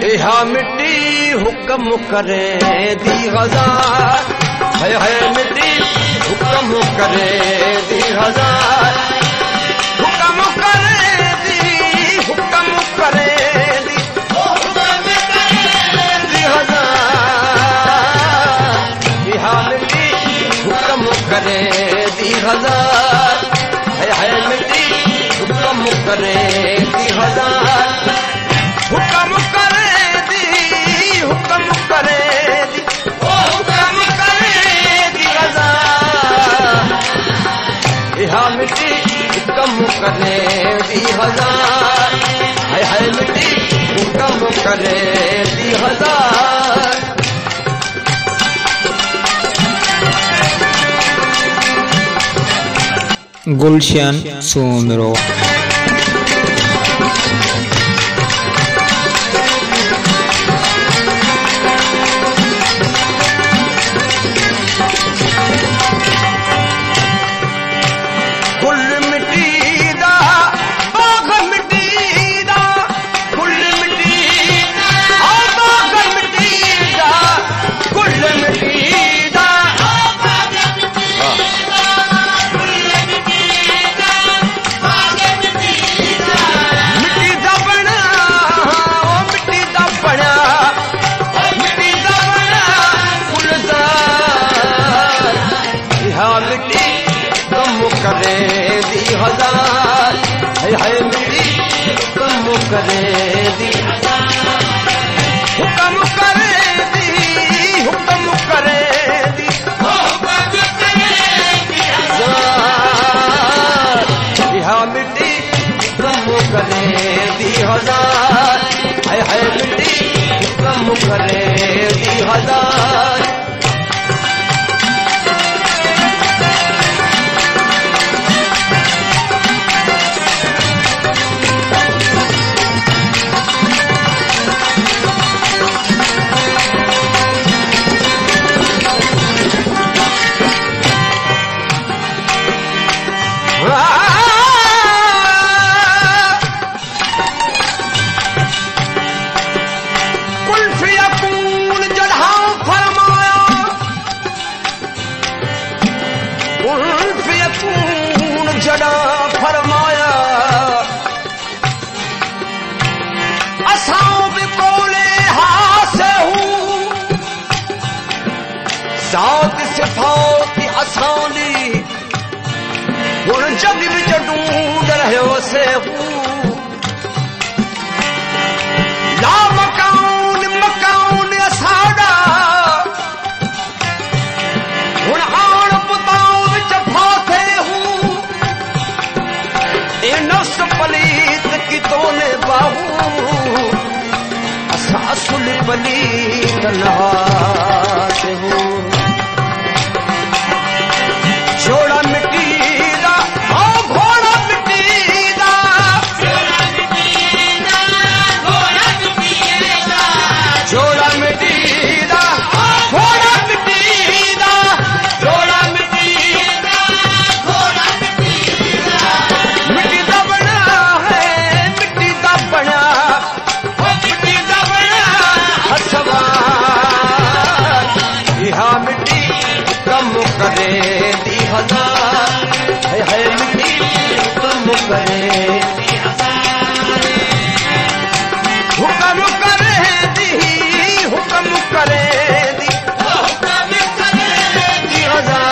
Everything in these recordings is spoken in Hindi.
इहा मिट्टी हुक्म करे दी हजार, है मिट्टी हुक्म करे दी हजार, हुक्म करे दी, हुक्म करे दी, दी हजार। इहा मिट्टी हुक्म करे दी हजार, है मिट्टी हुक्म करे दी हजार, हुक्म करे दी, हुक्म करे दी, हुक्म करे दी हजार। इहा मिट्टी हुक्म करे दी हजार, है मिट्टी हुक्म करे दी हजार। गुलशन सोमरो करे दी हजार, है मिट्टी हुक्म करे दी, हुक्म करे दी, हुक्म करे दी, इहा मिट्टी हुक्म करे दी हजार, है मिट्टी हुक्म करे दी हजार। जड़ा फरमाया असां भी कोले हासे हूं, सात सिफात असांजी हुन जग विच ढूंढ रहियो से हूं। ला मकान मकान असांजा हुन आण पुतां विच फाथे हूं। ए नफ्स पलीत की तोने बाहू, असा असुल पलीत नहाते हूं। छोड़ा मिट्टी दा, ओ घोड़ा मिट्टी दा, छोड़ा मिट्टी दा, घोड़ा मिट्टी दा, छोड़ा मिट्टी दा, घोड़ा मिट्टी दा, छोड़ा मिट्टी दा, घोड़ा मिट्टी दा। मिट्टी दा बना है, मिट्टी दा बना, मिट्टी दा बना हसवार। इहा मिट्टी हुक्म करे दी हजार, है मिट्टी हुक्म करे दी हजार, हुक्म करे दी, हुक्म करे दी, हुक्म करे दी हजार।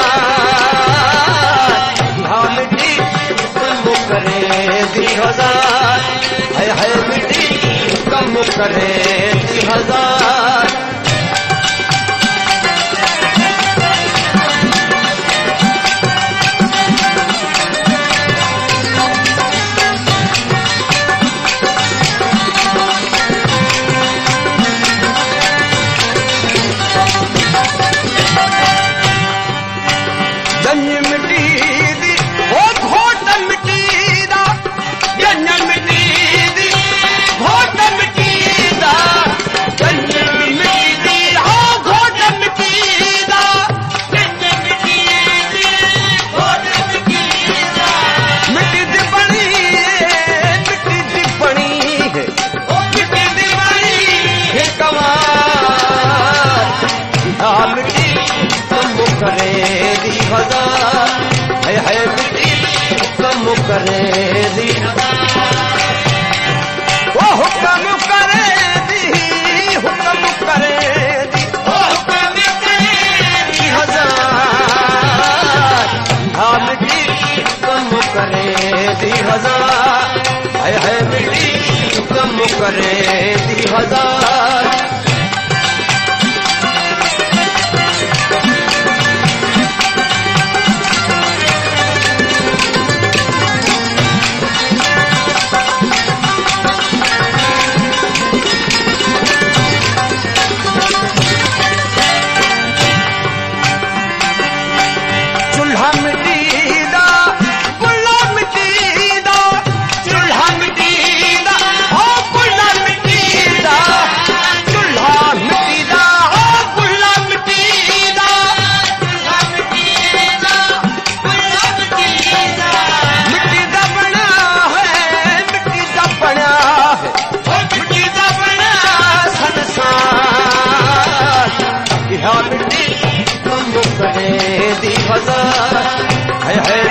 इहा मिट्टी हुक्म करे दी हजार, है मिट्टी हुक्म करे दी हजार। जंज मिट्टी दी, ओ घोट मिट्टी दा, जंज मिट्टी दी, घोट मिट्टी दा, जंज हजार है मिट्टी हुक्म करे दी वो हुक्म करे दी हुक्म करे दी हजार हाँ मिट्टी हुक्म करे दी हजार है मिट्टी हुक्म करे दी हजार मिट्टी हुक्म करे दी हजार है